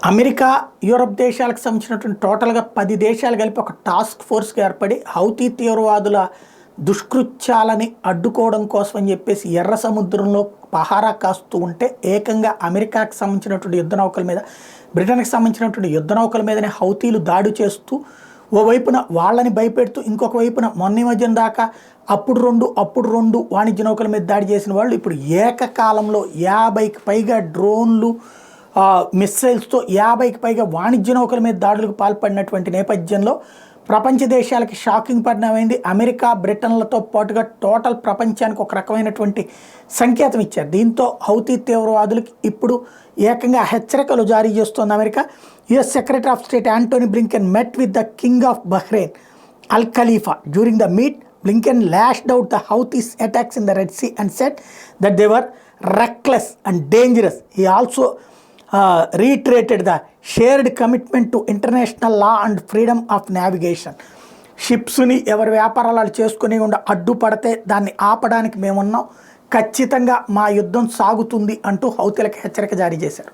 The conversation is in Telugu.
అమెరికా, యూరప్ దేశాలకు సంబంధించినటువంటి టోటల్‌గా 10 దేశాలు కలిపి ఒక టాస్క్ ఫోర్స్‌గా ఏర్పడి హౌతీ తీవ్రవాదుల దుష్కృత్యాలని అడ్డుకోవడం కోసం అని చెప్పేసి ఎర్ర సముద్రంలో పహారా కాస్తూ ఉంటే ఏకంగా అమెరికాకి సంబంధించినటువంటి యుద్ధ నౌకల మీద, బ్రిటన్‌కి సంబంధించినటువంటి యుద్ధ నౌకల మీదనే హౌతీలు దాడి చేస్తూ ఓవైపున వాళ్ళని భయపెడుతూ ఇంకొక వైపున మొన్న ఈ మధ్యన దాకా అప్పుడు 2 వాణిజ్య నౌకల మీద దాడి చేసిన వాళ్ళు ఇప్పుడు ఏకకాలంలో 50కి పైగా డ్రోన్లు మిస్సైల్స్తో 50కి పైగా వాణిజ్య నౌకల మీద దాడులకు పాల్పడినటువంటి నేపథ్యంలో ప్రపంచ దేశాలకి షాకింగ్ పరిణామైంది. అమెరికా, బ్రిటన్లతో పాటుగా టోటల్ ప్రపంచానికి ఒక రకమైనటువంటి సంకేతం ఇచ్చారు. దీంతో హౌతీ తీవ్రవాదులకి ఇప్పుడు ఏకంగా హెచ్చరికలు జారీ చేస్తోంది America. US secretary of state Antony Blinken met with the king of Bahrain Al Khalifa. During the meet, Blinken lashed out the Houthis attacks in the Red Sea and said that they were reckless and dangerous. He also reiterated the shared commitment to international law and freedom of navigation. షిప్స్ని ఎవరి వ్యాపారాలు చేసుకుని అడ్డుపడితే దాన్ని ఆపడానికి మేమున్నాం, ఖచ్చితంగా మా యుద్ధం సాగుతుంది అంటూ హౌతీలకు హెచ్చరిక జారీ చేశారు.